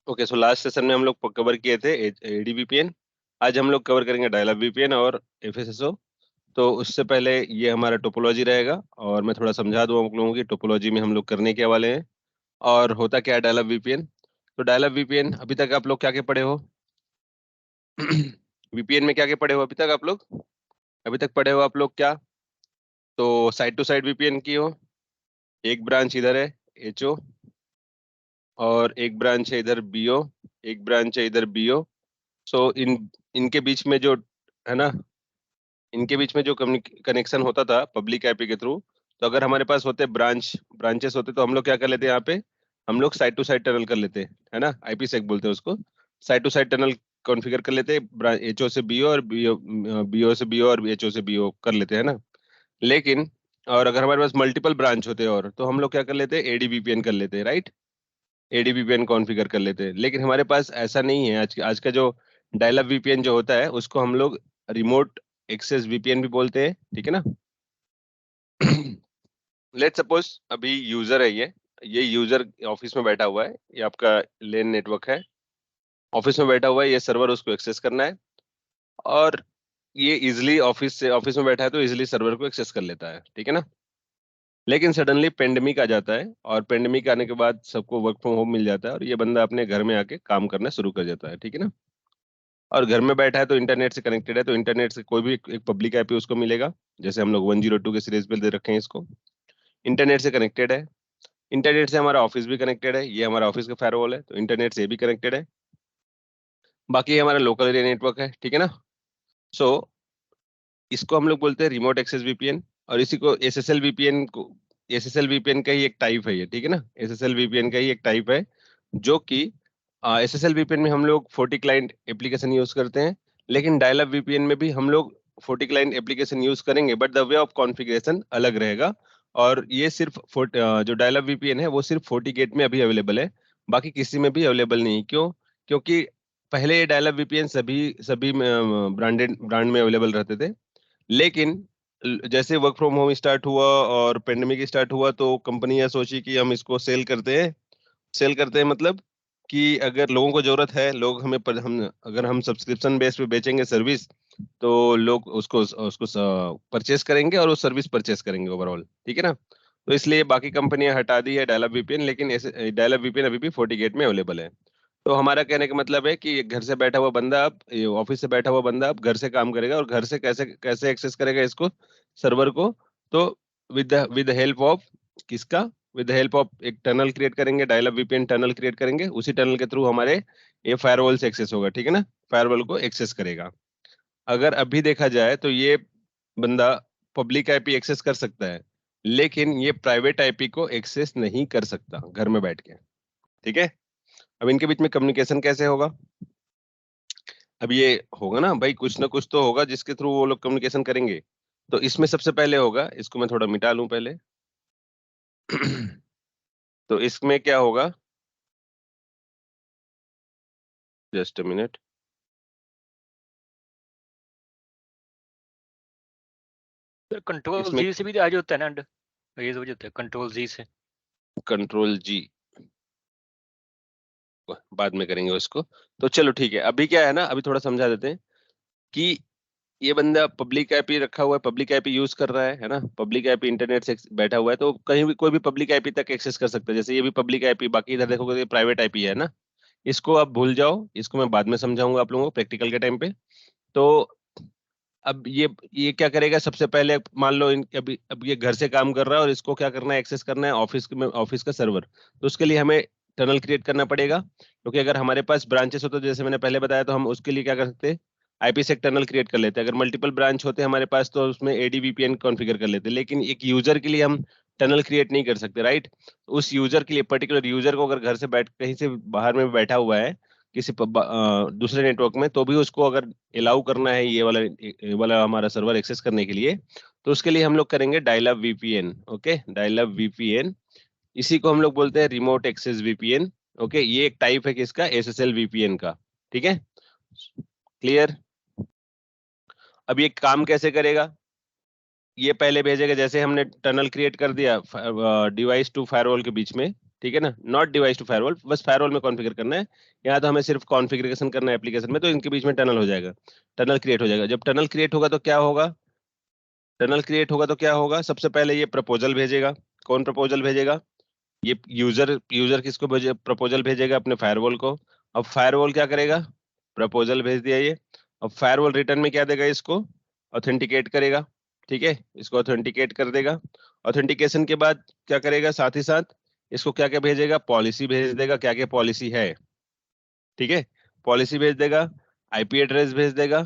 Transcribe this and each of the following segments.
Okay, so last session में हम लोग कवर किए थे एडीवीपीएन। आज हम लोग कवर करेंगे डायलॉग वीपीएन और एफएसएसओ। तो उससे पहले ये हमारा टोपोलॉजी रहेगा और मैं थोड़ा समझा दूँ आप लोगों की टोपोलॉजी में हम लोग करने क्या वाले हैं और होता क्या है डायलॉग वीपीएन। तो डायलॉग वीपीएन अभी तक आप लोग क्या क्या पढ़े हो? वीपीएन में क्या क्या पढ़े हो अभी तक आप लोग? अभी तक पढ़े हो आप लोग क्या? तो साइड टू साइड वीपीएन की हो, एक ब्रांच इधर है एचओ, और एक ब्रांच है इधर बीओ, एक ब्रांच है इधर बीओ। सो इनके बीच में जो है ना, इनके बीच में जो कनेक्शन होता था पब्लिक आईपी के थ्रू, तो अगर हमारे पास होते ब्रांचेस होते तो हम लोग क्या कर लेते हैं यहाँ पे, हम लोग साइड टू साइड टनल कर लेते है ना, आईपी सेक बोलते हैं उसको। Side to side tunnel configure कर लेते हैं, एचओ से बीओ और बीओ से बीओ और एचओ से बीओ कर लेते हैं ना। लेकिन और अगर हमारे पास मल्टीपल ब्रांच होते और तो हम लोग क्या कर लेते हैं, एडीवीपीएन कर लेते हैं, राइट। एडीवीपीएन कॉन्फ़िगर कर लेते हैं। लेकिन हमारे पास ऐसा नहीं है। आज का जो डायल अप वीपीएन जो होता है उसको हम लोग रिमोट एक्सेस वीपीएन भी बोलते हैं, ठीक है ना। लेट्स सपोज अभी यूजर है, ये यूजर ऑफिस में बैठा हुआ है, ये आपका लेन नेटवर्क है, ऑफिस में बैठा हुआ है, ये सर्वर उसको एक्सेस करना है। और ये इजिली ऑफिस में बैठा है तो इजिली सर्वर को एक्सेस कर लेता है, ठीक है ना। लेकिन सडनली पेंडेमिक आ जाता है और पेंडेमिक आने के बाद सबको वर्क फ्रॉम होम मिल जाता है और ये बंदा अपने घर में आके काम करना शुरू कर जाता है, ठीक है ना। और घर में बैठा है तो इंटरनेट से कनेक्टेड है, तो इंटरनेट से कोई भी एक पब्लिक आईपी उसको मिलेगा। जैसे हम लोग 102 के सीरीज पे दे रखे हैं इसको। इंटरनेट से कनेक्टेड है, इंटरनेट से हमारा ऑफिस भी कनेक्टेड है, ये हमारा ऑफिस का फायरवॉल है तो इंटरनेट से ये भी कनेक्टेड है। बाकी ये हमारा लोकल एरिया नेटवर्क है, ठीक है ना। सो इसको हम लोग बोलते हैं रिमोट एक्सेस वीपीएन। और इसी को एसएसएल वीपीएन का ही एक टाइप है ये, ठीक है ना। एसएसएल वीपीएन का ही एक टाइप है जो कि एसएसएल वीपीएन में हम लोग 40 क्लाइंट एप्लीकेशन यूज करते हैं। लेकिन डायल अप वीपीएन में भी हम लोग 40 क्लाइंट एप्लीकेशन यूज करेंगे, but the way of configuration अलग रहेगा। और ये सिर्फ जो डायल अप वीपीएन है वो सिर्फ 40 गेट में अभी अवेलेबल है, बाकी किसी में भी अवेलेबल नहीं। क्यों? क्योंकि पहले ये डायल अप वीपीएन सभी सभी ब्रांड में अवेलेबल रहते थे। लेकिन जैसे वर्क फ्रॉम होम स्टार्ट हुआ और पेंडेमिक स्टार्ट हुआ तो कंपनियां सोची कि हम इसको सेल करते हैं। सेल करते हैं मतलब कि अगर लोगों को जरूरत है, लोग हम अगर हम सब्सक्रिप्शन बेस पे बेचेंगे सर्विस, तो लोग उसको उसको परचेस करेंगे और वो सर्विस परचेस करेंगे ओवरऑल, ठीक है ना। तो इसलिए बाकी कंपनियां हटा दी है डायल अप वीपीएन, लेकिन ऐसे डायल अप वीपीएन अभी भी 40 गेट में अवेलेबल है। तो हमारा कहने का मतलब है कि घर से बैठा हुआ बंदा, अब ये ऑफिस से बैठा हुआ बंदा अब घर से काम करेगा और घर से कैसे कैसे एक्सेस करेगा इसको, सर्वर को। तो विद हेल्प ऑफ किसका, विद हेल्प ऑफ एक टनल क्रिएट करेंगे, dial up VPN tunnel create करेंगे, उसी टनल के थ्रू हमारे ये फायरवॉल से एक्सेस होगा, ठीक है ना। फायरवॉल को एक्सेस करेगा। अगर अभी देखा जाए तो ये बंदा पब्लिक आईपी एक्सेस कर सकता है, लेकिन ये प्राइवेट आईपी को एक्सेस नहीं कर सकता घर में बैठ के, ठीक है। अब इनके बीच में कम्युनिकेशन कैसे होगा? अब ये होगा ना भाई, कुछ ना कुछ तो होगा जिसके थ्रू वो लोग कम्युनिकेशन करेंगे। तो इसमें सबसे पहले होगा, इसको मैं थोड़ा मिटा लूं पहले। तो इसमें क्या होगा, जस्ट अ मिनट। कंट्रोल इसमें जी से भी आज होता है ना अंड, ये तो होता है कंट्रोल जी से। कंट्रोल जी बाद में करेंगे उसको। तो चलो ठीक है, अभी क्या है ना, अभी थोड़ा समझा देते हैं कि ये बंदा पब्लिक आईपी रखा हुआ है, पब्लिक आईपी यूज कर रहा है ना। पब्लिक आईपी इंटरनेट से बैठा हुआ है तो कहीं भी कोई भी पब्लिक आईपी तक एक्सेस कर सकता है। जैसे ये भी पब्लिक आईपी, बाकी इधर देखोगे तो ये प्राइवेट आईपी है ना। इसको आप भूल जाओ, इसको मैं बाद में समझाऊंगा आप लोगों को प्रैक्टिकल के टाइम पे। तो अब ये क्या करेगा, सबसे पहले मान लो अब ये घर से काम कर रहा है और इसको क्या करना है, एक्सेस करना है ऑफिस का सर्वर। तो उसके लिए हमें टनल क्रिएट करना पड़ेगा, क्योंकि अगर हमारे पास ब्रांचेस होते जैसे मैंने पहले बताया, तो हम उसके लिए क्या कर सकते हैं, आईपी से एक टनल क्रिएट कर लेते हैं। अगर मल्टीपल ब्रांच होते हमारे पास तो उसमें एडीवीपीएन कॉन्फ़िगर कर लेते, लेकिन एक यूजर के लिए हम टनल क्रिएट नहीं कर सकते, राइट। उस यूजर के लिए, पर्टिकुलर यूजर को अगर घर से बैठ कहीं से बाहर में बैठा हुआ है किसी दूसरे नेटवर्क में, तो भी उसको अगर अलाउ करना है ये वाला हमारा सर्वर एक्सेस करने के लिए, तो उसके लिए हम लोग करेंगे dial up VPN. Okay, dial up VPN, इसी को हम लोग बोलते हैं रिमोट एक्सेस वीपीएन। ओके, ये एक टाइप है किसका, एसएसएल वीपीएन का, ठीक है। क्लियर? अब ये काम कैसे करेगा, ये पहले भेजेगा, जैसे हमने टनल क्रिएट कर दिया डिवाइस टू फायरवॉल के बीच में, ठीक है ना, नॉट डिवाइस टू फायरवॉल, बस फायरवॉल में कॉन्फ़िगर करना है। यहाँ तो हमें सिर्फ कॉन्फ़िगरेशन करना है एप्लीकेशन में, तो इनके बीच में टनल हो जाएगा, टनल क्रिएट हो जाएगा। जब टनल क्रिएट होगा तो क्या होगा, टनल क्रिएट होगा तो क्या होगा, सबसे पहले ये प्रपोजल भेजेगा। कौन प्रपोजल भेजेगा, ये यूजर किसको भेजे, प्रपोजल भेजेगा अपने फायरवॉल को। अब फायरवॉल क्या करेगा, प्रपोजल भेज दिया ये। अब फायरवॉल रिटर्न में क्या देगा, इसको ऑथेंटिकेट करेगा, ठीक है, इसको ऑथेंटिकेट कर देगा। ऑथेंटिकेशन के बाद क्या करेगा, साथ ही साथ इसको क्या क्या भेजेगा, पॉलिसी भेज देगा, क्या क्या पॉलिसी है, ठीक है, पॉलिसी भेज देगा, आईपी एड्रेस भेज देगा,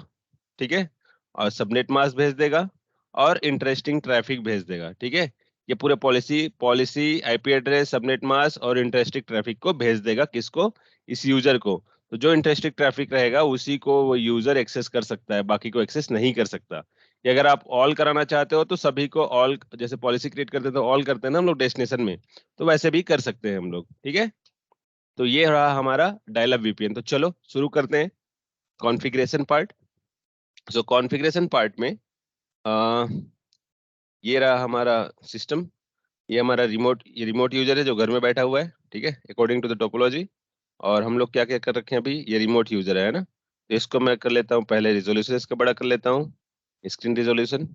ठीक है, और सबनेट मास्क भेज देगा, और इंटरेस्टिंग ट्रैफिक भेज देगा, ठीक है। ये पूरे policy policy IP address, subnet mask और इंटरेस्टिंग ट्रैफिक को भेज देगा, किसको, इस यूजर को। तो जो इंटरेस्टिंग ट्रैफिक रहेगा उसी को वो यूजर एक्सेस कर सकता है, बाकी को एक्सेस नहीं कर सकता। ये अगर आप ऑल कराना चाहते हो तो सभी को ऑल, जैसे पॉलिसी क्रिएट करते हैं तो ऑल करते हैं ना हम लोग डेस्टिनेशन में, तो वैसे भी कर सकते हैं हम लोग, ठीक है। तो ये रहा हमारा डायल अप वीपीएन। तो चलो शुरू करते हैं कॉन्फ़िगरेशन पार्ट। सो कॉन्फ़िगरेशन पार्ट में अ, ये रहा हमारा सिस्टम, ये हमारा रिमोट यूजर है जो घर में बैठा हुआ है, ठीक है, अकॉर्डिंग टू द टोपोलॉजी। और हम लोग क्या क्या कर रखे हैं अभी, ये रिमोट यूजर है ना, तो इसको मैं कर लेता हूँ पहले रिजोल्यूशन इसका बड़ा कर लेता हूँ, स्क्रीन रिजोल्यूशन,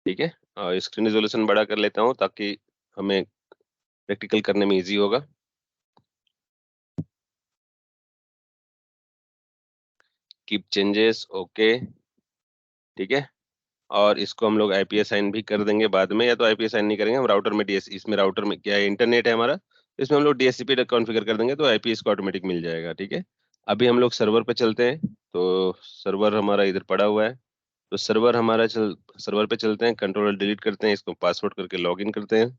ठीक है, और स्क्रीन रिजोल्यूशन बड़ा कर लेता हूँ ताकि हमें प्रैक्टिकल करने में इजी होगा। कीप चेंजेस, ओके, ठीक है। और इसको हम लोग आईपी असाइन भी कर देंगे बाद में, या तो आईपी असाइन नहीं करेंगे हम, राउटर में डीएस, इसमें राउटर में क्या है, इंटरनेट है हमारा, तो इसमें हम लोग डीएससीपी कॉन्फ़िगर कर देंगे तो आईपी इसको ऑटोमेटिक मिल जाएगा, ठीक है। अभी हम लोग सर्वर पे चलते हैं, तो सर्वर हमारा इधर पड़ा हुआ है, तो सर्वर पे चलते हैं, कंट्रोलर डिलीट करते हैं, इसको पासवर्ड करके लॉग इन करते हैं,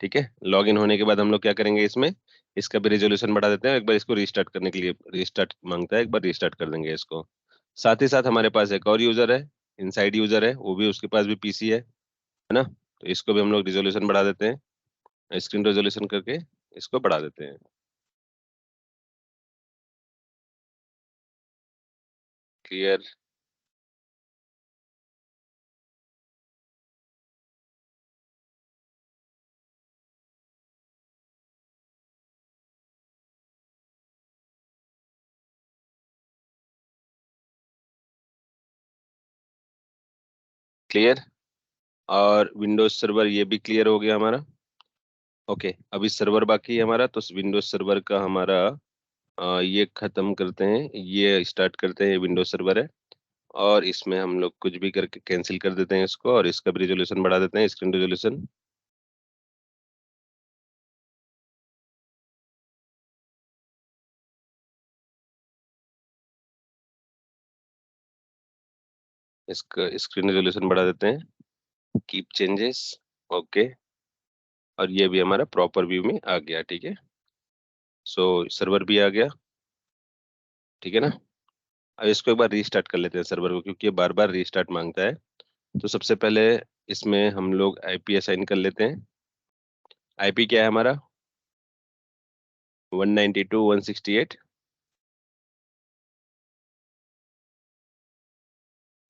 ठीक है। लॉग इन होने के बाद हम लोग क्या करेंगे, इसमें इसका भी रेजोल्यूशन बढ़ा देते हैं, एक बार इसको रीस्टार्ट करने के लिए, रीस्टार्ट मांगता है, एक बार रीस्टार्ट कर देंगे इसको। साथ ही साथ हमारे पास एक और यूजर है, इनसाइड यूजर है, वो भी, उसके पास भी पीसी है ना, तो इसको भी हम लोग रिजोल्यूशन बढ़ा देते हैं, स्क्रीन रेजोल्यूशन करके इसको बढ़ा देते हैं, क्लियर। क्लियर, और विंडोज सर्वर ये भी क्लियर हो गया हमारा। ओके, अभी सर्वर बाकी है हमारा, तो विंडोज सर्वर का हमारा ये खत्म करते हैं, ये स्टार्ट करते हैं, विंडोज सर्वर है, और इसमें हम लोग कुछ भी करके कैंसिल कर देते हैं इसको, और इसका भी रेजोल्यूशन बढ़ा देते हैं, स्क्रीन रेजोल्यूशन। इसका स्क्रीन रेजोल्यूशन बढ़ा देते हैं, कीप चेंजेस, ओके, और ये भी हमारा प्रॉपर व्यू में आ गया, ठीक है। सो सर्वर भी आ गया, ठीक है ना। अब इसको एक बार रीस्टार्ट कर लेते हैं सर्वर को, क्योंकि ये बार बार रीस्टार्ट मांगता है। तो सबसे पहले इसमें हम लोग आईपी असाइन कर लेते हैं। आईपी क्या है हमारा, 192.168,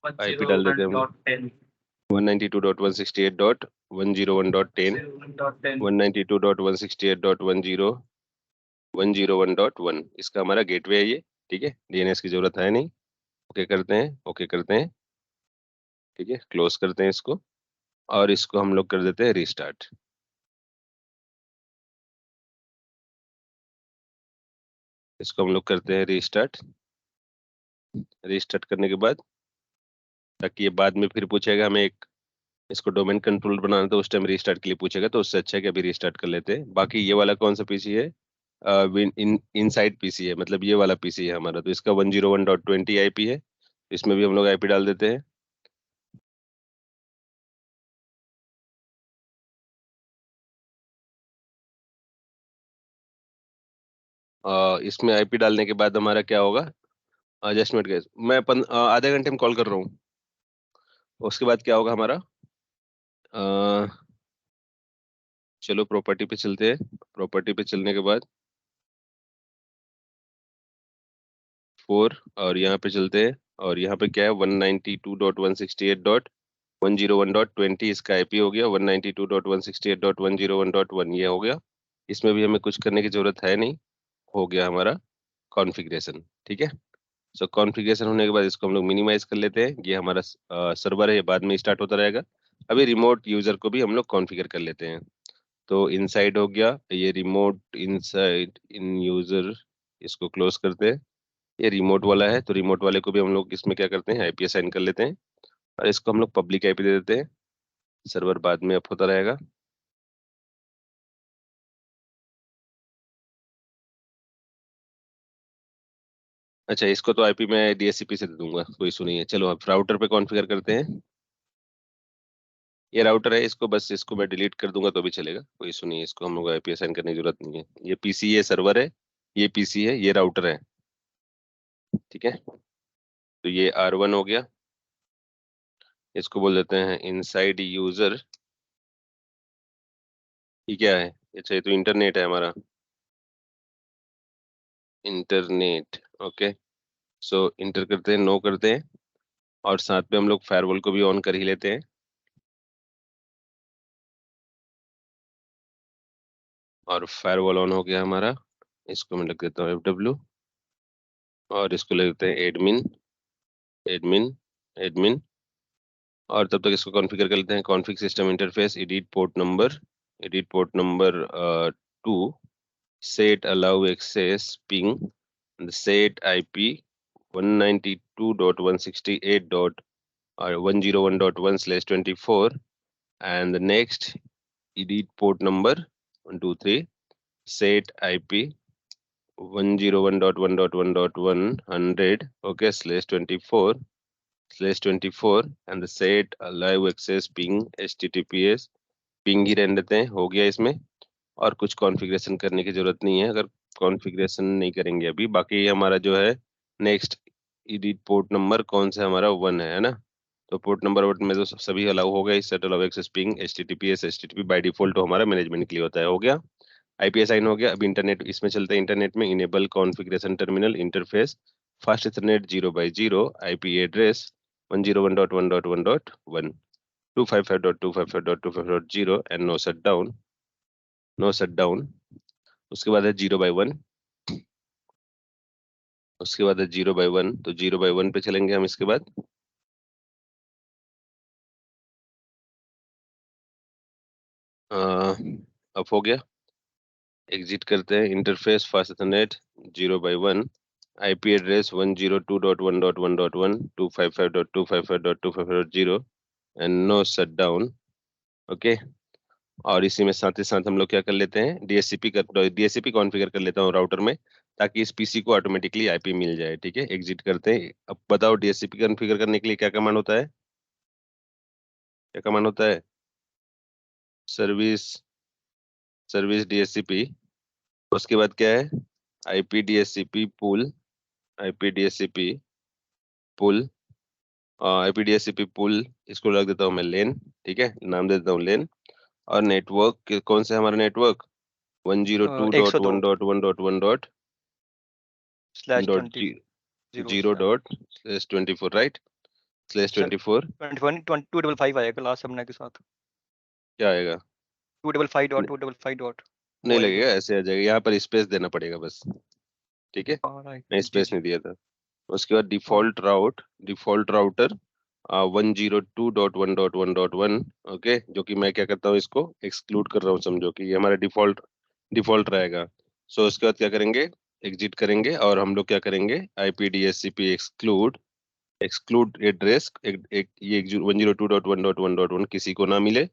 आईपी डाल देते हैं हम लोग 192.168.101.10, 192.168.101.1, इसका हमारा गेटवे है ये, ठीक है, डीएनएस की जरूरत है नहीं। ओके करते हैं, ओके करते हैं, ठीक है, क्लोज करते हैं इसको, और इसको हम लोग कर देते हैं रीस्टार्ट। इसको हम लोग करते हैं रीस्टार्ट। रीस्टार्ट करने के बाद, ताकि ये बाद में फिर पूछेगा हमें एक, इसको डोमेन कंट्रोल बनाना, तो उस टाइम रीस्टार्ट के लिए पूछेगा, तो उससे अच्छा है कि अभी रीस्टार्ट कर लेते हैं। बाकी ये वाला कौन सा पीसी है, इनसाइड पीसी है, मतलब ये वाला पीसी है हमारा, तो इसका 101.20 आईपी है, इसमें भी हम लोग आईपी डाल देते हैं। इसमें आईपी डालने के बाद हमारा क्या होगा, जस्ट मिनट गैस, मैं आधे घंटे में कॉल कर रहा हूँ। उसके बाद क्या होगा हमारा, अ, चलो प्रॉपर्टी पे चलते हैं, प्रॉपर्टी पे चलने के बाद 4, और यहाँ पे चलते हैं, और यहाँ पे क्या है, 192.168.101.10, 101.20 इसका आईपी हो गया, 192.168.101.1 ये हो गया। इसमें भी हमें कुछ करने की जरूरत है नहीं, हो गया हमारा कॉन्फ़िगरेशन। ठीक है, सो कॉन्फ़िगरेशन होने के बाद इसको हम लोग मिनिमाइज कर लेते हैं। ये हमारा सर्वर है, ये बाद में स्टार्ट होता रहेगा। अभी रिमोट यूजर को भी हम लोग कॉन्फ़िगर कर लेते हैं। तो इनसाइड हो गया, ये रिमोट इनसाइड इन यूजर, इसको क्लोज करते हैं। ये रिमोट वाला है, तो रिमोट वाले को भी हम लोग इसमें क्या करते हैं, आईपी असाइन कर लेते हैं और इसको हम लोग पब्लिक आईपी दे देते हैं। सर्वर बाद में अप होता रहेगा। अच्छा, इसको तो आईपी मैं डीएचसीपी से दे दूंगा, कोई इशू नहीं है। चलो अब राउटर पे कॉन्फ़िगर करते हैं। ये राउटर है, इसको बस इसको मैं डिलीट कर दूंगा तो भी चलेगा, कोई इशू नहीं है। इसको हम लोग आईपी असाइन करने की जरूरत नहीं है। ये पीसी, ये सर्वर है, ये पीसी है, ये राउटर है। ठीक है, तो ये R1 हो गया। इसको बोल देते हैं इनसाइड यूजर। ये क्या है? अच्छा, ये तो इंटरनेट है हमारा, इंटरनेट। ओके, सो इंटर करते हैं, नो करते हैं और साथ में हम लोग फायरवॉल को भी ऑन कर ही लेते हैं। और फायरवॉल ऑन हो गया हमारा। इसको मैं लिख देता हूँ FW और इसको लिख देते हैं एडमिन, एडमिन, एडमिन। और तब तक इसको कॉन्फ़िगर कर लेते हैं। Config system interface, edit port number 2, set allow access ping, set IP 192.168.101.1/24 and the next edit port number 123, set IP 101.1.1.100, okay, /24 and the set live access ping https ping ही रहने देते हैं, हो गया इसमें। और कुछ कॉन्फ़िगरेशन करने की जरूरत नहीं है, अगर कॉन्फ़िगरेशन नहीं करेंगे अभी। बाकी हमारा जो है नेक्स्ट एडिट पोर्ट नंबर कौन सा हमारा 1 है ना। तो पोर्ट नंबर 1 में तो सभी अलाउ हो गया। Set allow access ping https http by default तो हमारा मैनेजमेंट के लिए होता है, हो गया। आईपी असाइन हो गया। अब इंटरनेट, इसमें चलते हैं इंटरनेट में। Enable configuration terminal interface, fast ethernet 0x0, IP address 101.1.1.1, 255.255.255.0 and no shut down, no shut down. उसके बाद है 0x1, उसके बाद है 0x1, तो 0x1 पे चलेंगे हम। इसके बाद अब हो गया, एग्जिट करते हैं। Interface fast ethernet 0x1, IP address 102.1.1.1, 255.255.255.0 and no shut down. Okay, और इसी में साथ ही साथ हम लोग क्या कर लेते हैं, डीएचसीपी कॉन्फ़िगर कर लेता हूँ राउटर में, ताकि इस पीसी को ऑटोमेटिकली आईपी मिल जाए। ठीक है, एग्जिट करते हैं। अब बताओ डीएचसीपी कॉन्फ़िगर करने के लिए क्या कमांड होता है, क्या कमांड होता है? Service, service DHCP. उसके बाद क्या है? आईपी डीएचसीपी पुल, आईपी डीएचसीपी पुल, आईपी डीएचसीपी पुल, इसको रख देता हूँ मैं लेन। ठीक है, नाम दे देता हूँ लेन। और नेटवर्क कौन सा है हमारा network? 102 102.1.1.1 dot dot zero /20 dot slash 24, right, slash sir 24। 255 आएगा लास्ट सबने के साथ। क्या आएगा? 255.255. नहीं वो आएगा। लगेगा, ऐसे आ जाएगा। यहाँ पर स्पेस देना पड़ेगा बस। ठीक है, राइट, मैं जी स्पेस जी। नहीं दिया था। उसके बाद हाँ, डिफॉल्ट राउटर 102.1.1.1, ओके, जो कि मैं क्या करता हूँ, इसको एक्सक्लूड कर रहा हूँ, समझो कि ये हमारा डिफॉल्ट डिफॉल्ट रहेगा। सो उसके बाद क्या करेंगे, एग्जिट करेंगे और हम लोग क्या करेंगे, IPDSCP एक्सक्लूड, एक्सक्लूड एड्रेस ये 102.1.1.1 किसी को ना मिले।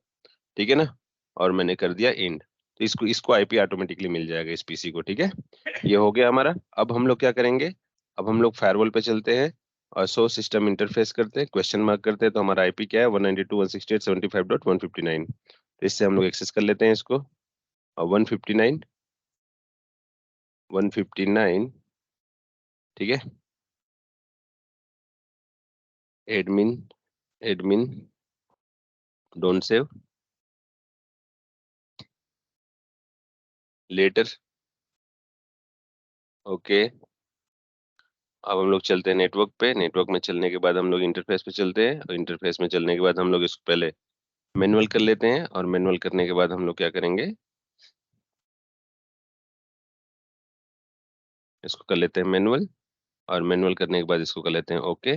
ठीक है ना, और मैंने कर दिया एंड। तो इसको इसको आईपी ऑटोमेटिकली मिल जाएगा इस पीसी को। ठीक है, ये हो गया हमारा। अब हम लोग क्या करेंगे, अब हम लोग फायरवॉल पे चलते हैं और सो सिस्टम इंटरफेस करते हैं, क्वेश्चन मार्क करते हैं। तो हमारा आईपी क्या है? 192.168.75.159। तो इससे हम लोग एक्सेस कर लेते हैं इसको। और 159, 159, ठीक है, admin, admin don't save, later, okay, अब हम लोग चलते हैं नेटवर्क पे। नेटवर्क में चलने के बाद हम लोग इंटरफेस पे चलते हैं, और इंटरफेस में चलने के बाद हम लोग इसको पहले मैनुअल कर लेते हैं, और मैनुअल करने के बाद हम लोग क्या करेंगे, इसको कर लेते हैं मैनुअल, और मैनुअल करने के बाद इसको कर लेते हैं ओके।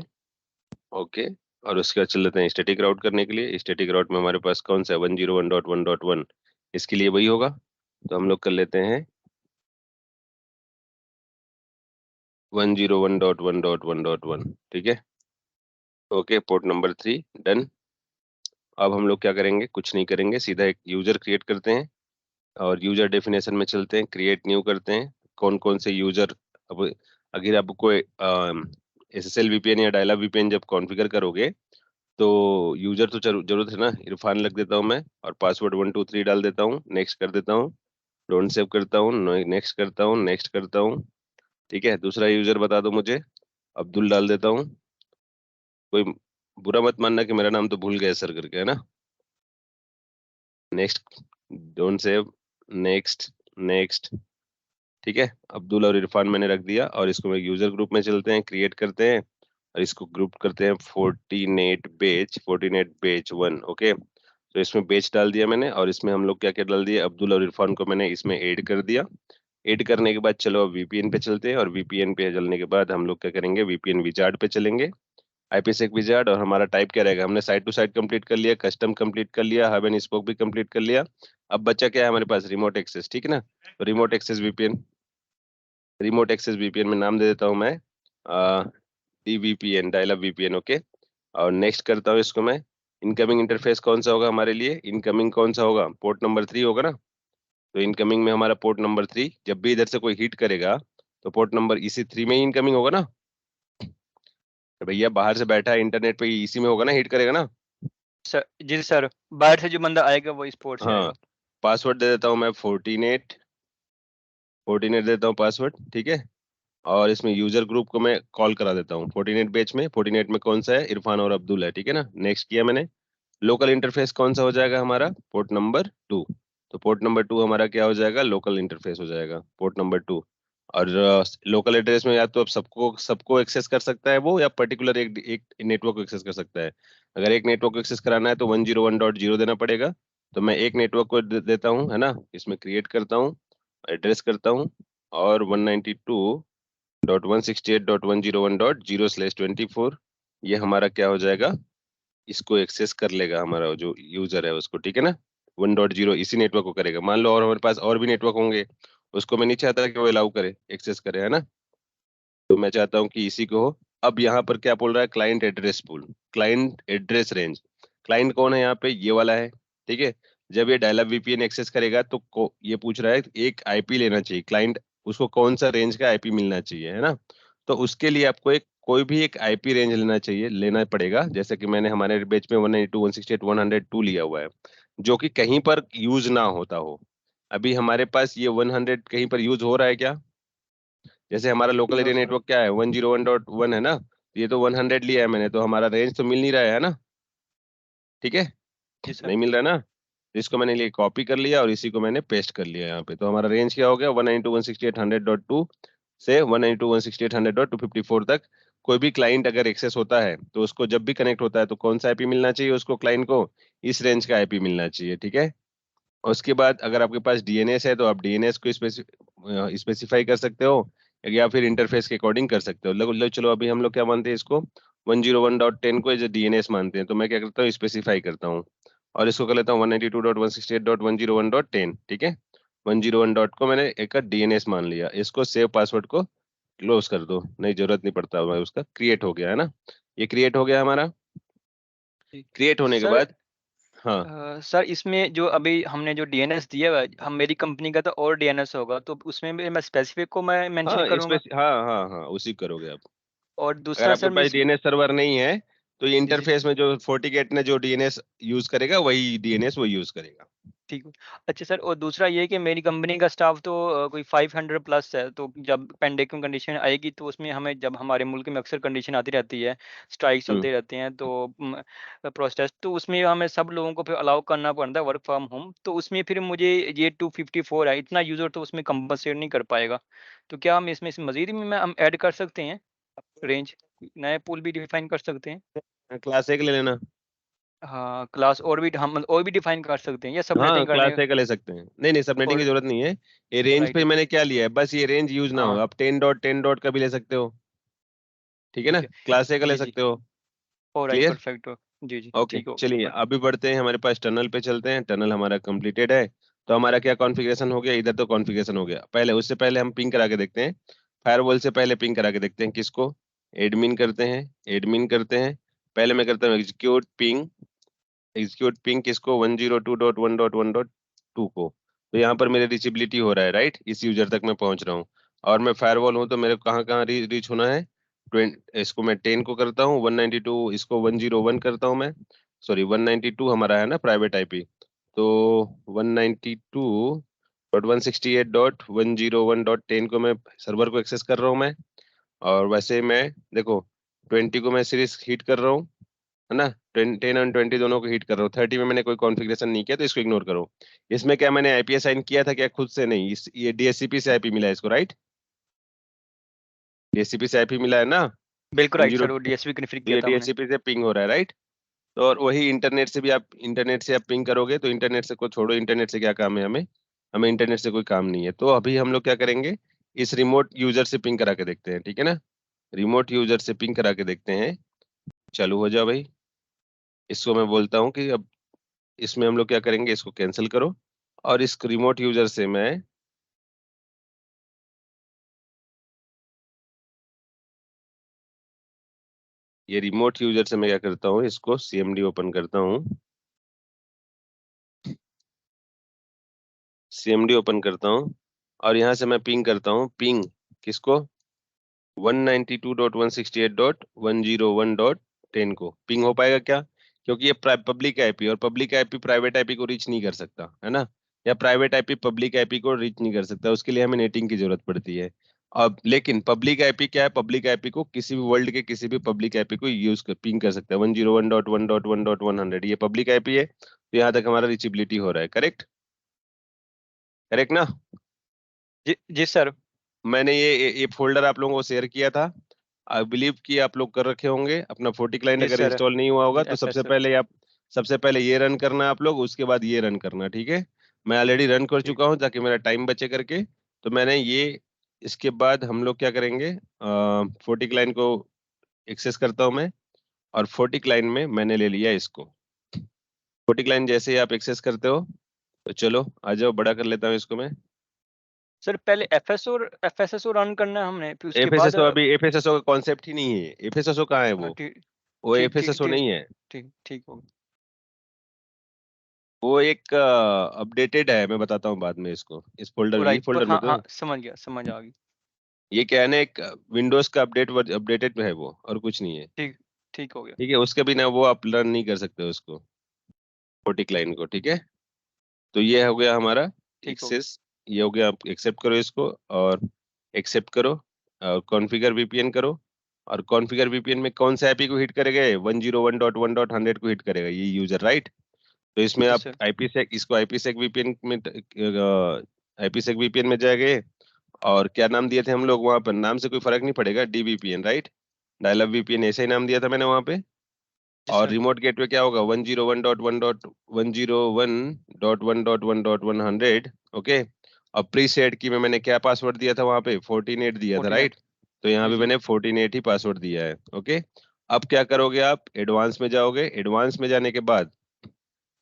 ओके। और उसके बाद चल लेते हैं स्टैटिक राउट करने के लिए। स्टैटिक राउट में हमारे पास कौन सा है, 101.1.1, इसके लिए वही होगा, तो हम लोग कर लेते हैं 101.1.1.1, ठीक है। Okay, port number 3 done. अब हम लोग क्या करेंगे, कुछ नहीं करेंगे, सीधा एक यूजर क्रिएट करते हैं, और यूजर डेफिनेशन में चलते हैं, क्रिएट न्यू करते हैं। कौन कौन से यूजर, अब अगर आपको SSL VPN या डायलअप VPN जब कॉन्फ़िगर करोगे, तो यूजर तो जरूरत है ना। इरफान लग देता हूँ मैं, और पासवर्ड 123 डाल देता हूँ, नेक्स्ट कर देता हूँ, डोंट सेव करता हूँ, नेक्स्ट करता हूँ, नेक्स्ट करता हूँ, ठीक है। दूसरा यूजर बता दो मुझे, अब्दुल डाल देता हूँ। कोई बुरा मत मानना कि मेरा नाम तो भूल गया सर करके, है ना। Next, don't save, next, next, ठीक है। अब्दुल और इरफान मैंने रख दिया, और इसको मैं यूजर ग्रुप में चलते हैं, क्रिएट करते हैं, और इसको ग्रुप करते हैं 14 बैच 1, ओके। तो इसमें बैच डाल दिया मैंने, और इसमें हम लोग क्या क्या डाल दिया, अब्दुल और इरफान को मैंने इसमें ऐड कर दिया। ऐड करने के बाद चलो अब VPN पे चलते हैं, और VPN पे चलने के बाद हम लोग क्या करेंगे, VPN विजार्ड पे चलेंगे, IPsec विजार्ड। और हमारा टाइप क्या रहेगा, हमने साइड टू साइड कंप्लीट कर लिया, कस्टम कंप्लीट कर लिया, हब एंड स्पोक भी कंप्लीट कर लिया। अब बच्चा क्या है हमारे पास, रिमोट एक्सेस, ठीक है ना। तो remote access VPN, remote access VPN में नाम दे देता हूँ मैं DVPN, डायलअप VPN, ओके। और नेक्स्ट करता हूँ इसको मैं। इनकमिंग इंटरफेस कौन सा होगा हमारे लिए, इनकमिंग कौन सा होगा, पोर्ट नंबर 3 होगा ना। तो इनकमिंग में हमारा पोर्ट नंबर 3, जब भी इधर से कोई हिट करेगा तो पोर्ट नंबर इसी 3 में ही इनकमिंग होगा ना। तो भैया बाहर से बैठा है इंटरनेट पे, इसी में होगा ना, हिट करेगा ना। सर जी सर, बाहर से जो बंदा आएगा वो स्पोर्ट से हाँ, आएगा। पासवर्ड दे देता हूँ मैं 48 देता हूँ पासवर्ड, ठीक है। और इसमें यूजर ग्रुप को मैं कॉल करा देता हूँ 48 बैच में। 48 में कौन सा है, इरफान और अब्दुल है, ठीक है ना। नेक्स्ट किया मैंने। लोकल इंटरफेस कौन सा हो जाएगा हमारा, पोर्ट नंबर 2। तो पोर्ट नंबर 2 हमारा क्या हो जाएगा, लोकल इंटरफेस हो जाएगा, पोर्ट नंबर 2। और लोकल एड्रेस में या तो अब सबको सबको एक्सेस कर सकता है वो, या पर्टिकुलर एक नेटवर्क को एक्सेस कर सकता है। अगर एक नेटवर्क को एक्सेस कराना है तो 101.0 देना पड़ेगा। तो मैं एक नेटवर्क को देता हूँ, है ना। इसमें क्रिएट करता हूँ, एड्रेस करता हूँ, और 192.168.101.0/24, ये हमारा क्या हो जाएगा, इसको एक्सेस कर लेगा हमारा जो यूजर है उसको, ठीक है ना। 1.0 इसी नेटवर्क को करेगा। मान लो और हमारे पास और भी नेटवर्क होंगे, उसको मैं नहीं चाहता कि वो अलाउ करे, एक्सेस करे, है ना। तो मैं चाहता हूँ कि इसी को हो। अब यहाँ पर क्या बोल रहा है, client address pool, client address range. Client कौन है यहाँ पे, ये वाला है, ठीक है। जब ये डायलअप VPN एक्सेस करेगा तो ये पूछ रहा है एक IP लेना चाहिए क्लाइंट, उसको कौन सा रेंज का IP मिलना चाहिए, है ना। तो उसके लिए आपको एक कोई भी एक IP रेंज लेना चाहिए, लेना पड़ेगा। जैसे कि मैंने हमारे बेच में 192.168.102 लिया हुआ है, जो कि कहीं पर यूज ना होता हो। अभी हमारे पास ये 100 कहीं पर यूज हो रहा है क्या, जैसे हमारा local no area sir. Network क्या है, 101.1 है ना। ये तो 100 लिया है मैंने, तो हमारा रेंज तो मिल नहीं रहा है ना, ठीक है। जी सर। नहीं मिल रहा है ना। तो इसको मैंने लिए कॉपी कर लिया, और इसी को मैंने पेस्ट कर लिया यहाँ पे। तो हमारा रेंज क्या हो गया, 192.168.100.2 से 192.168.254 तक। कोई भी क्लाइंट अगर एक्सेस होता है तो उसको जब भी कनेक्ट होता है तो कौन सा IP मिलना चाहिए उसको, क्लाइंट को इस रेंज का IP मिलना चाहिए, ठीक है। और उसके बाद अगर आपके पास DNS है तो आप DNS को स्पेसिफाई कर सकते हो, या फिर इंटरफेस के अकॉर्डिंग कर सकते हो। चलो अभी हम लोग क्या मानते हैं इसको, 101.10 को एज DNS मानते हैं। तो मैं क्या करता हूँ, स्पेसिफाई करता हूँ, और इसको कर लेता हूँ 192.168.101.10, ठीक है। 101 डॉट को मैंने एक DNS मान लिया, इसको सेव पासवर्ड को क्लोज कर दो, नहीं जरूरत नहीं पड़ता भाई उसका, क्रिएट हो गया है ना। ये क्रिएट हो गया हमारा। जी। क्रिएट होने के सर बाद, हाँ, सर इसमें जो अभी हमने जो डीएनएस दिया हुआ है, हम मेरी कंपनी का तो और डीएनएस होगा, तो उसमें भी मैं स्पेसिफिक को मैं मेंशन हाँ करूँगा। हाँ हाँ हाँ, उसी करोगे आप। और अगर दूसरा आपके सर मैं पास DNS सर्वर नहीं है तो ये जी, जी। इंटरफेस में जो FortiGate ने जो DNS यूज करेगा, वही DNS वो यूज करेगा। ठीक है। अच्छा सर, और दूसरा ये कि मेरी कंपनी का स्टाफ तो कोई 500 प्लस है, तो जब पेंडेमिक कंडीशन आएगी तो उसमें हमें, जब हमारे मुल्क में अक्सर कंडीशन आती रहती है, स्ट्राइक हम्म। चलते रहते हैं, तो प्रोटेस्ट, तो उसमें हमें सब लोगों को फिर अलाउ करना पड़ता है वर्क फ्रॉम होम, तो उसमें फिर मुझे ये 254 है, इतना यूज़र तो उसमें कंपनसेट नहीं कर पाएगा। तो क्या हम इसमें से मज़ीद भी हम ऐड कर सकते हैं? रेंज नए पूल भी डिफाइन कर सकते हैं। क्लास ए का ले लेना। हाँ, क्लास और भी हम और भी डिफाइन कर सकते हैं या हाँ सबनेटिंग करने क्लास ए का ले सकते हैं, नहीं नहीं सबनेटिंग की और जरूरत नहीं है। ये रेंज पे राइट। मैंने क्या लिया है, बस ये रेंज यूज ना हो, हाँ, आप 10 डॉट का भी ले सकते हो, ठीक है ना, ठीक है। क्लास ए का ले जी, जी। सकते हो। Alright, clear. परफेक्ट। जी, जी, ओके ठीक हो चलिए गया। अभी बढ़ते हैं, हमारे पास टनल पे चलते हैं, टनल हमारा कंप्लीटेड है। तो हमारा क्या कॉन्फ़िगरेशन हो गया, इधर तो कॉन्फ़िगरेशन हो गया, पहले उससे पहले हम पिंग करा के देखते हैं। फायरवॉल से पहले पिंग करा के देखते हैं किसको, एडमिन करते हैं, एडमिन करते हैं। पहले मैं करता हूँ एग्जीक्यूट पिंग, एग्जीक्यूट पिंग किसको, 102.1.1.2 को। तो यहाँ पर मेरे रीचेबिलिटी हो रहा है, राइट, इस यूजर तक मैं पहुंच रहा हूँ। और मैं फायरवॉल हूँ तो मेरे को कहाँ कहाँ रीच होना है, 20 इसको मैं 10 को करता हूँ, 192 इसको 101 करता हूँ मैं, सॉरी 192 हमारा है ना प्राइवेट आईपी, तो 192.168.101.10 को मैं सर्वर को एक्सेस कर रहा हूँ मैं। और वैसे मैं देखो 20 को मैं सीरीज हिट कर रहा हूँ, है ना, 10 और 20 दोनों को हिट कर रहा हूँ। 30 में मैंने कोई कॉन्फ़िगरेशन नहीं किया तो इसको इग्नोर करो। इसमें क्या मैंने आईपी असाइन किया था क्या खुद से, नहीं, ये डीएचसीपी से आईपी मिला है इसको, राइट, डीएचसीपी से आईपी मिला है ना, बिल्कुल वन राइट जीरो सर, वो टू डीएसपी कन्फिग तो किया ये था हमने। डीएचसीपी से पिंग हो रहा है, राइट। तो और वही इंटरनेट से भी आप, इंटरनेट से आप पिंग करोगे तो इंटरनेट से को छोड़ो, इंटरनेट से क्या काम है हमें, हमें इंटरनेट से कोई काम नहीं है। तो अभी हम लोग क्या करेंगे, इस रिमोट यूजर से पिंग करा के देखते हैं, ठीक है ना, रिमोट यूजर से पिंग करा के देखते हैं। चालू हो जाओ भाई। इसको मैं बोलता हूँ कि अब इसमें हम लोग क्या करेंगे, इसको कैंसिल करो, और इस रिमोट यूजर से मैं ये रिमोट यूजर से मैं क्या करता हूँ, इसको सीएमडी ओपन करता हूँ, सीएमडी ओपन करता हूँ, और यहाँ से मैं पिंग करता हूँ, पिंग किसको, 192.168.101.10 को। पिंग हो पाएगा क्या, क्योंकि ये पब्लिक आईपी, और पब्लिक आईपी प्राइवेट आईपी को रीच नहीं कर सकता, है ना, या प्राइवेट आईपी पब्लिक आईपी को रीच नहीं कर सकता, उसके लिए हमें नेटिंग की जरूरत पड़ती है। अब लेकिन पब्लिक आईपी क्या है, पब्लिक आईपी को किसी भी वर्ल्ड के किसी भी पब्लिक आईपी को यूज कर पिंग कर सकता है, 101.1.1.100 ये पब्लिक आईपी है, तो यहाँ तक हमारा रीचेबिलिटी हो रहा है, करेक्ट, करेक्ट ना। जी, जी सर। मैंने ये फोल्डर आप लोगों को शेयर किया था, आई बिलीव कि आप लोग कर रखे होंगे। अपना 40 क्लाइंट जी अगर सर। इंस्टॉल नहीं हुआ होगा जी, तो सबसे FS। पहले आप, सबसे पहले ये रन करना आप लोग, उसके बाद ये रन करना, ठीक है। मैं ऑलरेडी रन कर ठीक। चुका हूँ ताकि मेरा टाइम बचे करके। तो मैंने ये, इसके बाद हम लोग क्या करेंगे, 40 क्लाइंट को एक्सेस करता हूँ मैं, और 40 क्लाइंट में मैंने ले लिया इसको। 40 क्लाइंट जैसे ही आप एक्सेस करते हो तो चलो आ जाओ, बड़ा कर लेता हूँ इसको मैं। सर पहले FSSO रन करना है हमने, फिर उसके बाद एफएसएसओ, अभी एफएसएसओ का कॉन्सेप्ट ही नहीं है, एफएसएसओ कहाँ है ठीक, वो ठीक, ठीक, एफएसएसओ ठीक, नहीं है, ठीक, ठीक हो गया। वो एक अपडेटेड है, मैं बताता हूँ बाद में इसको, इस फोल्डर, ये राइट, पर फोल्डर में हाँ, तो हाँ, समझ गया, समझ आ गई। ये क्या है ना, एक विंडोज का अपडेटेड है वो, और कुछ नहीं है, ठीक, ठीक हो गया। ठीक है, उसके बिना वो आप लर्न नहीं कर सकते उसको, 40 लाइन को, ठीक है। तो ये हो गया हमारा ठीक हो गया। एक्सेस, ये हो गया, आप एक्सेप्ट करो इसको, और एक्सेप्ट करो, और कॉन्फ़िगर वीपीएन करो। और कॉन्फ़िगर वीपीएन में कौन सा आईपी को हिट करेगा, 101.1.100 को हिट करेगा ये यूजर, राइट। तो इसमें जी आप सर। आईपीसेक, इसको आईपीसेक वीपीएन में, आईपीसेक वीपीएन में जाएंगे, और क्या नाम दिए थे हम लोग वहां पर, नाम से कोई फर्क नहीं पड़ेगा, डीवीपीएन, राइट, डायल अप वीपीएन ऐसे ही नाम दिया था मैंने वहां पे। जी और सर। रिमोट गेटवे क्या होगा, 101.1.101.100, ओके। और प्री सेट की में मैंने क्या पासवर्ड दिया था वहां पे, 14.8 दिया था, 14 राइट। तो यहाँ जी, पे जी। मैंने 14.8 ही पासवर्ड दिया है, ओके। अब क्या करोगे आप, एडवांस में जाओगे, एडवांस में जाने के बाद,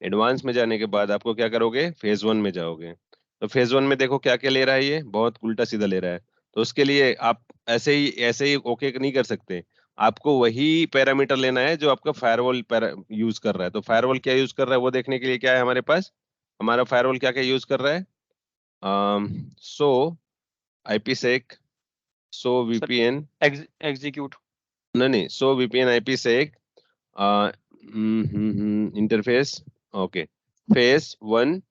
एडवांस में जाने के बाद आपको क्या करोगे, फेज 1 में जाओगे। तो फेज 1 में देखो क्या क्या ले रहा है, ये बहुत उल्टा सीधा ले रहा है। तो उसके लिए आप ऐसे ही ओके नहीं कर सकते, आपको वही पैरामीटर लेना है जो आपका फायरवॉल यूज कर रहा है। तो फायरवॉल क्या यूज कर रहा है वो देखने के लिए क्या है हमारे पास, हमारा फायरवॉल क्या क्या यूज कर रहा है, so IPsec, so sir VPN, execute. नहीं नहीं, so VPN IPsec, interface, okay, phase 1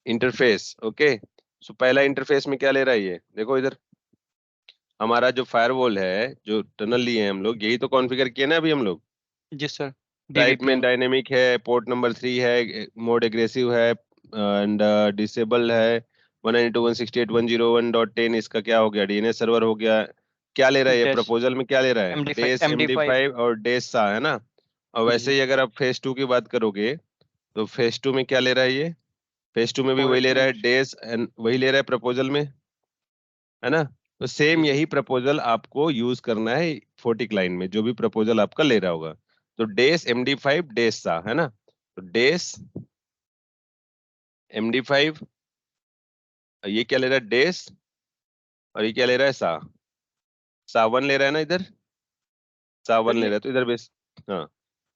interface, okay. So पहला इंटरफेस में क्या ले रहा है ये देखो इधर, हमारा जो फायरवॉल है, जो टनल लिए हैं हम लोग, यही तो कॉन्फ़िगर किया ना अभी हम लोग। जी सर। टाइप में DVPN। डायनेमिक है, पोर्ट नंबर 3 है, मोड एग्रेसिव है, एंड डिसेबल है, 192.168.101.10 इसका क्या हो गया, डीएनएस सर्वर हो गया, क्या ले रहा है, ये डैश प्रपोजल में क्या ले रहा है, MD5 डेस MD5 MD5 और डेस सा, है ना। और वैसे जी। ही अगर आप फेज 2 की बात करोगे तो फेज 2 में क्या ले रहा है ये, फेज 2 में भी और वही ले रहा है, MD डेस एंड वही ले रहा है प्रपोजल में, है ना। तो सेम जी जी यही प्रपोजल आपको यूज करना है 40 क्लाइंट में, जो भी प्रपोजल आपका ले रहा होगा। तो डेस MD5 डेस सा, है ना। तो डेस MD5, ये क्या ले रहा है, डेस, और ये क्या ले रहा है, सावन ले रहा है ना इधर, सावन सर ले ये रहा है, तो इधर बेस। हाँ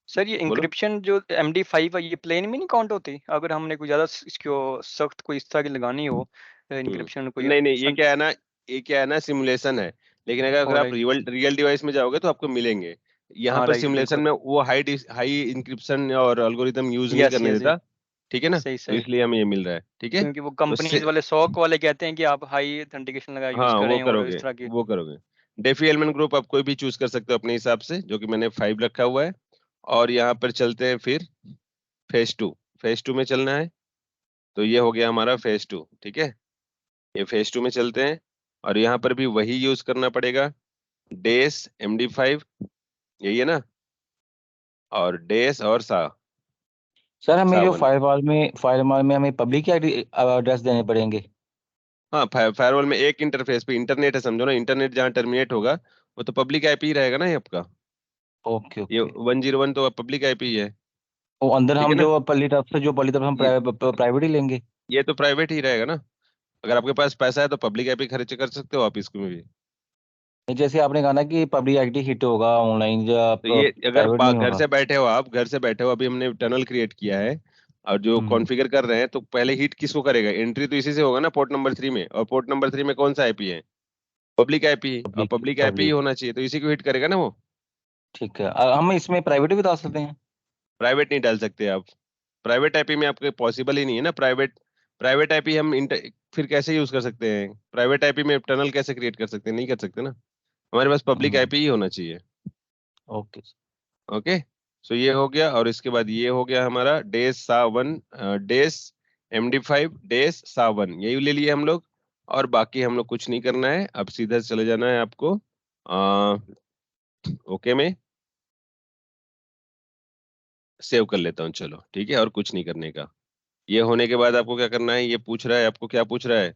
सर ये बोलो। इंक्रिप्शन जो MD5 है ये प्लेन में नहीं काउंट होती, अगर हमने कोई ज़्यादा इसको सख्त कोई इस तरह की लगानी हो इंक्रिप्शन कोई नहीं नहीं, ये फन। क्या है ना, ये क्या है ना, सिमुलेशन है। लेकिन अगर आप ऑलराइट। रियल रियल डिवाइस में जाओगे तो आपको मिलेंगे। यहाँ हाँ पर राइट सिमुलेशन बिल्कुल। में वो हाई हाई इंक्रिप्शन और एल्गोरिदम यूज नहीं यस करने यस। देता। ठीक है ना, सही तो सही। इसलिए हमें ये मिल रहा है, ठीक है। क्योंकि वो तो कंपनीज वाले शौक वाले कहते हैं कि आप हाई ऑथेंटिकेशन लगा यूज हाँ वो करें और करोगे, इस तरह की। वो करोगे। डेफी एलिमेंट ग्रुप आप कोई भी चूज कर सकते हो अपने हिसाब से, जो कि मैंने 5 रखा हुआ है। और यहाँ पर चलते हैं फिर फेज 2, फेज 2 में चलना है। तो ये हो गया हमारा फेज 2, ठीक है। ये फेज 2 में चलते हैं, और यहाँ पर भी वही यूज करना पड़ेगा, डेस MD5, यही है ना, और डेस और सर हमें जो सावन। फायरवॉल में हमें पब्लिक आईडी एड्रेस देने पड़ेंगे। हाँ, फायरवॉल में एक इंटरफेस पे इंटरनेट है, समझो ना, इंटरनेट जहाँ टर्मिनेट होगा वो तो पब्लिक आईपी ही रहेगा ना ये आपका। ओके ये ओके। 101 तो पब्लिक आईपी ही है, वो अंदर ठीक है हम ना। जो पल्ली तरफ हम ये प्राइवेट ही लेंगे। ये तो प्राइवेट ही रहेगा ना। अगर आपके पास पैसा है तो पब्लिक आईपी खर्च कर सकते हो आप इसमें भी। जैसे आपने कहा ना कि पब्लिक आईडी हिट होगा ऑनलाइन या तो ये अगर प्राइवेट नहीं घर होगा। से बैठे हो, आप घर से बैठे हो, अभी हमने टनल क्रिएट किया है और जो हम्म। कॉन्फ़िगर कर रहे हैं, तो पहले हिट किसको करेगा, एंट्री तो इसी से होगा ना, पोर्ट नंबर 3 में। और पोर्ट नंबर 3 में कौन सा आईपी है, पब्लिक आईपी, और पब्लिक पब्लिक आईपी ही पब्लिक। होना चाहिए, तो इसी को हिट करेगा ना वो। ठीक है, हम इसमें प्राइवेट भी डाल सकते हैं। प्राइवेट नहीं डाल सकते आप, प्राइवेट आईपी में आपके पॉसिबल ही नहीं है ना। प्राइवेट प्राइवेट आईपी हम फिर कैसे यूज कर सकते हैं, प्राइवेट आईपी में टनल कैसे क्रिएट कर सकते हैं, नहीं कर सकते ना। हमारे पास पब्लिक हम्म। आईपी ही होना चाहिए। ओके। ओके, सो ये हो गया, और इसके बाद ये हो गया हमारा डेस सावन, डेस MD5 डेस सावन, यही ले लिए हम लोग। और बाकी हम लोग कुछ नहीं करना है, अब सीधा चले जाना है आपको ओके में, सेव कर लेता हूँ, चलो ठीक है, और कुछ नहीं करने का। ये होने के बाद आपको क्या करना है, ये पूछ रहा है आपको, क्या पूछ रहा है,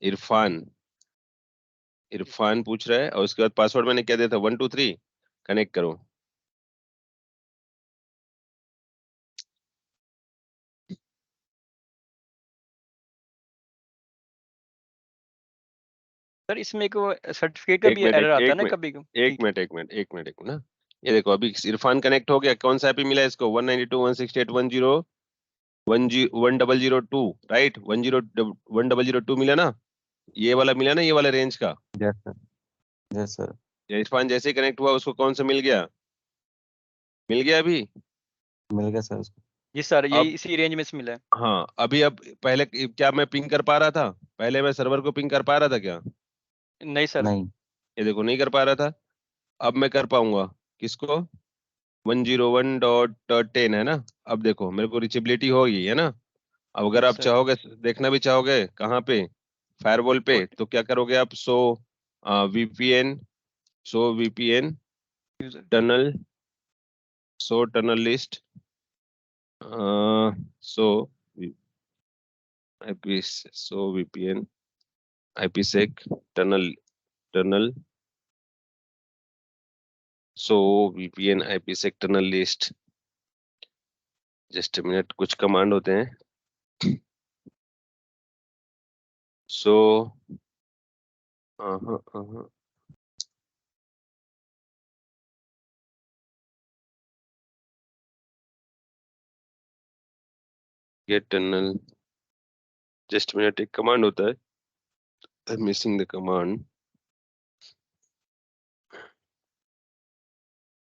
इरफान, इरफान पूछ रहा है, और उसके बाद पासवर्ड मैंने क्या दिया था, 123, कनेक्ट करो। सर इसमें एक सर्टिफिकेट का एक भी मिनट, एरर आता है एक ना मिनट, कभी एक ठीक है। मिनट, एक मिनट, एक मिनट, एक मिनट ना। ये देखो अभी इरफान कनेक्ट हो गया, कौन सा एपी मिला है इसको, 192.168.10 1002, राइट, 1002 मिला ना, ये वाला मिला ना, ये वाला रेंज का। Yes sir. Yes sir. ये इरफान जैसे ही कनेक्ट हुआ उसको कौन सा मिल गया, मिल गया अभी। मिल गया सर उसको। जी सर यही अब इसी रेंज में से मिला है। हाँ, अभी अब पहले क्या मैं पिंग कर पा रहा था, पहले मैं सर्वर को पिंग कर पा रहा था क्या, नहीं सर। नहीं। ये देखो नहीं कर पा रहा था। अब मैं कर पाऊंगा, किसको, 101.10 है ना। अब देखो मेरे को रिचेबिलिटी होगी, है ना। अब अगर यस आप सर। चाहोगे, देखना भी चाहोगे कहाँ पे, फायरवॉल पे, पोर्ट तो क्या करोगे आप, VPN VPN user. Tunnel, tunnel list, सो IP, VPN IPsec tunnel, tunnel VPN IPsec tunnel list. Just minute, कुछ कमांड होते हैं। सो गेट टनल, जस्ट मिनट, एक कमांड होता है, मिसिंग द कमांड।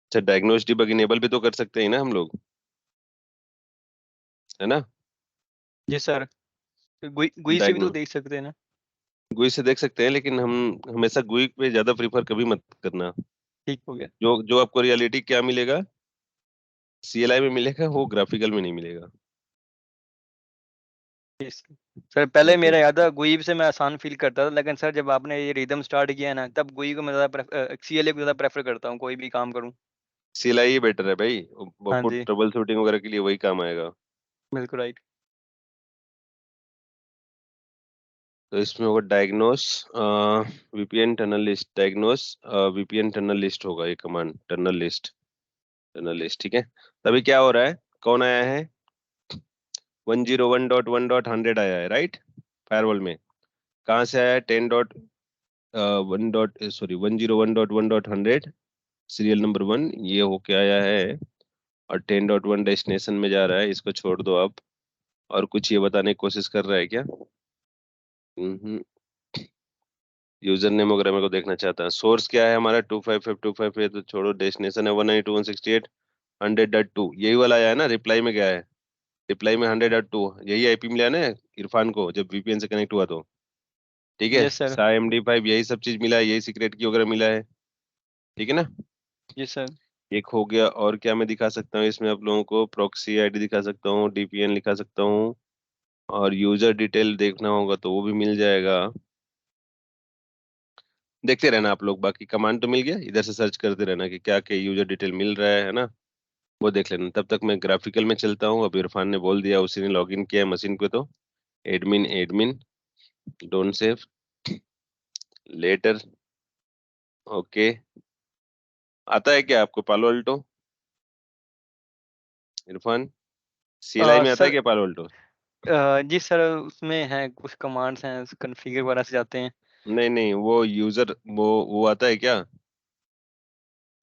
अच्छा, डायग्नोस डिबग इनेबल भी तो कर सकते हैं ना हम लोग, है ना। जी सर। गुई गुई से भी तो डायग्नो देख सकते हैं ना। गुई से देख सकते हैं, लेकिन हम हमेशा गुई पे ज्यादा प्रीफर कभी मत करना। ठीक हो गया। जो जो आपको रियलिटी क्या मिलेगा, CLI में मिलेगा, वो ग्राफिकल में नहीं मिलेगा। सर पहले ओके मेरा याद है गुई से मैं आसान फील करता था, लेकिन सर जब आपने ये रिदम स्टार्ट किया है ना, तब गुई को मैं ज़्यादा सीएलए को ज़्यादा प्रेफर करता हूँ कोई भी काम करूँ। CLI ही बेटर है भाई, हाँ आपको जी, ट्रबल शूटिंग वगैरह के लिए वही काम आएगा। बिल्कुल राइट। तो इसमें होगा diagnose VPN tunnel list, diagnose VPN tunnel list होगा ये कमांड, टनल लिस्ट ठीक है। तभी क्या हो रहा है, कौन आया है, 101.1.100 आया है राइट, फायरवॉल में। कहाँ से आया है, 10.1 डॉट सॉरी 101.1.100 सीरियल नंबर 1 ये होके आया है, और 10.1 डेस्टिनेशन में जा रहा है, इसको छोड़ दो आप। और कुछ ये बताने की कोशिश कर रहा है क्या, यूजर नेम वगैरह मेरे को देखना चाहता है। सोर्स क्या है हमारा 255 तो छोड़ो, डेस्टिनेशन है 192.168.100.2, यही वाला आया है ना, रिप्लाई में क्या है, रिप्लाई में 100.2 यही आईपी मिला है ना इरफान को जब VPN से कनेक्ट हुआ तो, ठीक है। Yes sir. सा MD5 यही सब चीज मिला है, यही सीक्रेट की वगैरह मिला है, ठीक है ना। जी सर। एक हो गया, और क्या मैं दिखा सकता हूँ इसमें आप लोगों को, प्रॉक्सी आईडी दिखा सकता हूँ, DPN लिखा सकता हूँ, और यूजर डिटेल देखना होगा तो वो भी मिल जाएगा। देखते रहना आप लोग, बाकी कमांड तो मिल गया, इधर से सर्च करते रहना कि क्या क्या यूजर डिटेल मिल रहा है ना, वो देख लेना। तब तक मैं ग्राफिकल में चलता हूँ, अब इरफान ने बोल दिया, उसी ने लॉगिन किया है मशीन पे, तो admin admin don't save later, okay. आता है क्या आपको पालो अल्टो, इरफान, CLI में आता है सर क्या पालो अल्टो? जी सर, उसमें है कुछ कमांड्स हैं, कॉन्फ़िगर वगैरह से जाते हैं। नहीं नहीं, वो यूजर वो आता है क्या,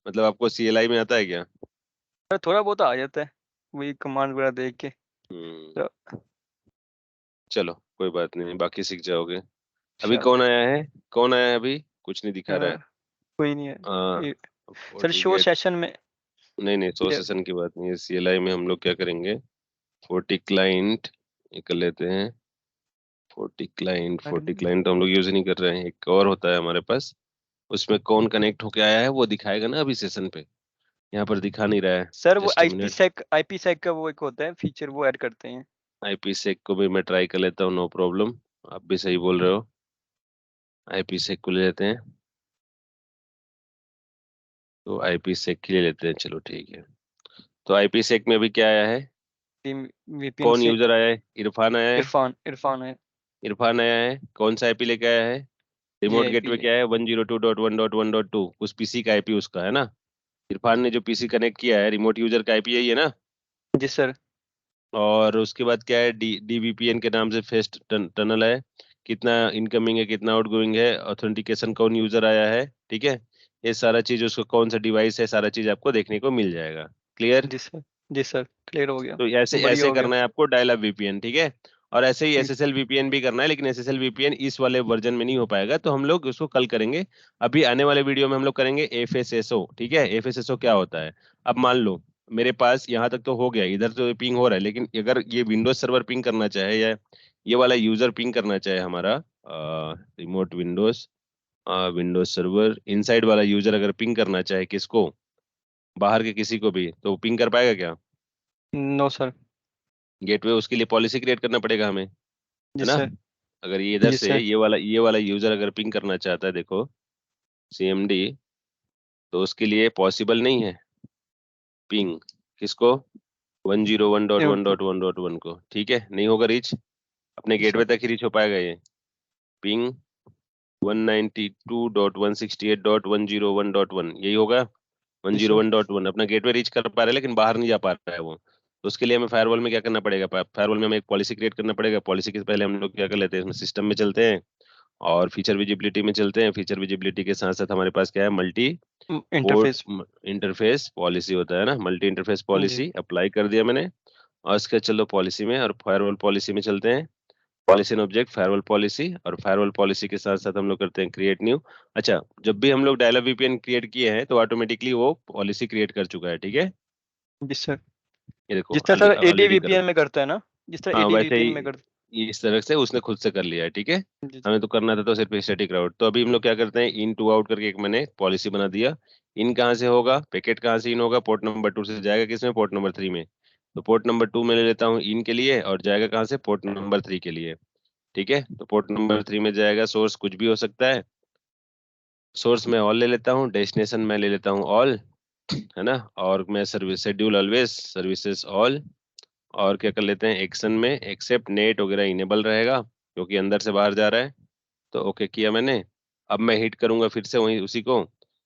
मतलब आपको CLI में आता है क्या? सर थोड़ा बहुत आ जाता है, वही कमांड वगैरह देख के। हम्म, तो चलो कोई बात नहीं, बाकी सीख जाओगे। अभी चलो कौन आया है, कौन आया है अभी, कुछ नहीं दिखा रहा है। कोई नहीं है। ये- सर शो 40 सेशन में नहीं नहीं, 100 ये- सेशन की बात नहीं है, CLI में हम लोग क्या करेंगे, 40 क्लाइंट ये कर लेते हैं। 40 क्लाइंट तो हम लोग यूज नहीं कर रहे हैं, एक और होता है हमारे पास, उसमें कौन कनेक्ट होके आया है वो दिखाएगा ना अभी सेशन पे, यहाँ पर दिखा नहीं रहा है। सर वो जस्ट अ मिनट, आईपी सेक का वो एक होता है फीचर, वो ऐड करते हैं। IP सेक को भी मैं ट्राई कर लेता हूँ, नो प्रॉब्लम, आप भी सही बोल रहे हो। IP सेक को ले लेते हैं, तो IP सेक के ले लेते हैं, चलो ठीक है। तो IP सेक में अभी क्या आया है, वीपीएन कौन से यूजर आया है, इरफान आया है। इरफान है। इरफान आया है, कौन सा IP लेके आया है, ये रिमोट आईपी गेटवे है। क्या है, 102.1.1.2, उस PC का IP उसका है ना। इरफान ने जो PC कनेक्ट किया है, रिमोट यूजर का IP यही है ना। जी सर। और उसके बाद क्या है, DVPN के नाम से फेस्ट टनल है, कितना इनकमिंग है कितना आउटगोइंग है, ऑथेंटिकेशन कौन यूजर आया है, ठीक है। ये सारा चीज, उसका कौन सा डिवाइस है, सारा चीज आपको देखने को मिल जाएगा। क्लियर। जी सर। जी सर क्लियर हो गया। तो ऐसे बढ़िया ऐसे हो गया। करना है आपको डायल अप VPN, ठीक है। और ऐसे ही जी SSL VPN भी करना है, लेकिन SSL VPN इस वाले वर्जन में नहीं हो पाएगा, तो हम लोग उसको कल करेंगे। अभी आने वाले वीडियो में हम लोग करेंगे FSSO, ठीक है। FSSO क्या होता है, अब मान लो मेरे पास यहाँ तक तो हो गया, इधर तो पिंग हो रहा है, लेकिन अगर ये विंडोज सर्वर पिंग करना चाहे, या ये वाला यूजर पिंग करना चाहे हमारा, रिमोट विंडोज सर्वर इनसाइड वाला यूजर अगर पिंग करना चाहे किसको, बाहर के किसी को भी, तो पिंग कर पाएगा क्या? No sir. गेटवे, उसके लिए पॉलिसी क्रिएट करना पड़ेगा हमें, जी है ना। सर। अगर ये इधर जी से सर। ये वाला यूजर अगर पिंग करना चाहता है, देखो CMD, तो उसके लिए पॉसिबल नहीं है पिंग, किसको, 101.1.1.1 को, ठीक है, नहीं होगा रीच, अपने जी सर। गेटवे तक ही रीच हो पाएगा ये पिंग, 192.168.101.1 यही होगा, जी सर। 101.1 अपना गेटवे रीच कर पा रहा है, लेकिन बाहर नहीं जा पा रहा है वो। तो उसके लिए हमें फायरवॉल में क्या करना पड़ेगा, फायरवॉल में हमें एक पॉलिसी क्रिएट करना पड़ेगा। पॉलिसी के पहले हम लोग क्या कर लेते हैं, सिस्टम में चलते हैं और फीचर विजिबिलिटी में चलते हैं। फीचर विजिबिलिटी के साथ साथ हमारे पास क्या है, multi port interface. Interface policy होता है ना, मल्टी इंटरफेस जी। पॉलिसी अप्लाई कर दिया मैंने। और इसके चलो पॉलिसी में और फायरवॉल पॉलिसी में चलते हैं, policy and object firewall policy, और फायरवॉल पॉलिसी के साथ साथ हम लोग करते हैं क्रिएट न्यू। अच्छा, जब भी हम लोग डायलॉग VPN क्रिएट किए हैं तो ऑटोमेटिकली वो पॉलिसी क्रिएट कर चुका है, ठीक है। जी सर। ये देखो जिस तरह सर ऑलरेडी कर, एडीवीपीएन में करता है ना, जिस तरह हाँ वैसे एडीवीपीएन में ही करता ये इस तरह से उसने खुद से कर लिया है, ठीक है। जी हमें तो करना था तो सिर्फ स्टैटिक राउट। तो अभी हम लोग क्या करते हैं, इन टू आउट करके एक मैंने पॉलिसी बना दिया। इन कहाँ से होगा, पैकेट कहाँ से इन होगा, पोर्ट नंबर 2 से जाएगा किसमें, पोर्ट नंबर 3 में। तो पोर्ट नंबर 2 में ले लेता हूँ इन के लिए, और जाएगा कहाँ से, पोर्ट नंबर 3 के लिए। ठीक है, तो पोर्ट नंबर 3 में जाएगा, सोर्स कुछ भी हो सकता है, सोर्स में ऑल ले लेता हूँ, डेस्टिनेशन में ले लेता हूँ ऑल, है ना, और मैं service schedule always services all, और क्या कर लेते हैं, एक्शन में एक्सेप्ट नेट वगैरह इनेबल रहेगा क्योंकि अंदर से बाहर जा रहा है। तो ओके किया मैंने। अब मैं हिट करूंगा फिर से वही उसी को,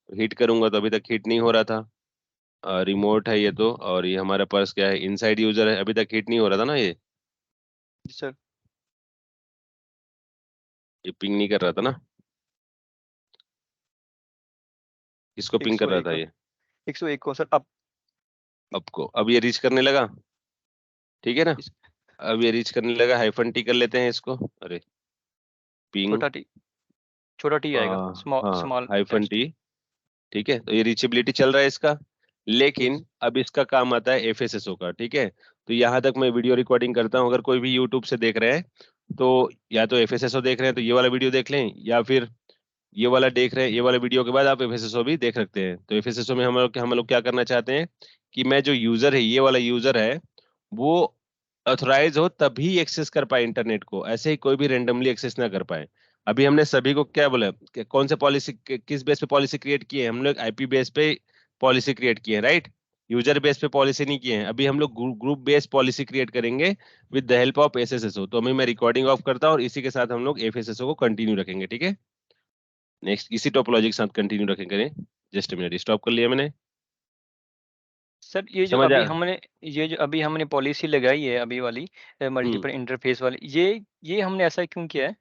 हिट करूंगा तो अभी तक हिट नहीं हो रहा था। रिमोट है ये तो, और ये हमारे पास क्या है, इनसाइड यूजर है, अभी तक हिट नहीं हो रहा था ना, ये जी सर। पिंग नहीं कर रहा था ना, किसको पिंग कर रहा 101 था को, ये, 101 को सर। अब आपको। अब ये रीच करने लगा, ठीक है ना, इस अब ये रीच करने लगा, हाइफन टी कर लेते हैं इसको, अरे पिंग, छोटा टी, छोटा टी आएगा, स्मॉल हाँ small hyphen S T. T. ठीक है, तो ये रीचेबिलिटी चल रहा है इसका, लेकिन अब इसका काम आता है एफएसएसओ का। ठीक है, तो यहाँ तक मैं वीडियो रिकॉर्डिंग करता हूँ, अगर कोई भी यूट्यूब से देख रहे हैं तो या तो एफएसएसओ देख रहे हैं तो ये वाला वीडियो देख लें, या फिर ये वाला देख रहे हैं, ये वाला वीडियो के बाद आप एफएसएसओ भी देख सकते हैं। तो एफएसएसओ में हम लोग क्या करना चाहते हैं कि मैं जो यूजर है, ये वाला यूजर है, वो ऑथराइज हो तभी एक्सेस कर पाए इंटरनेट को, ऐसे ही कोई भी रेंडमली एक्सेस ना कर पाए। अभी हमने सभी को क्या बोला कि कौन से पॉलिसी, किस बेस पे पॉलिसी क्रिएट की है, हम लोग आईपी बेस पे पॉलिसी क्रिएट की है, राइट। यूजर बेस पे पॉलिसी नहीं किए हैं, अभी हम लोग ग्रुप बेस्ड पॉलिसी क्रिएट करेंगे विद द हेल्प ऑफ एसएसएसओ। तो अभी मैं रिकॉर्डिंग ऑफ करता हूँ और इसी के साथ हम लोग एफएसएसओ को कंटिन्यू रखेंगे, ठीक है। नेक्स्ट इसी टोपोलॉजी के साथ कंटिन्यू रखेंगे। जस्ट मिनट, स्टॉप कर लिया मैंने, सर ये जो समझ अभी आ। हमने, ये जो अभी हमने पॉलिसी लगाई है अभी वाली, मल्टीपल इंटरफेस वाली, ये हमने ऐसा क्यों किया है?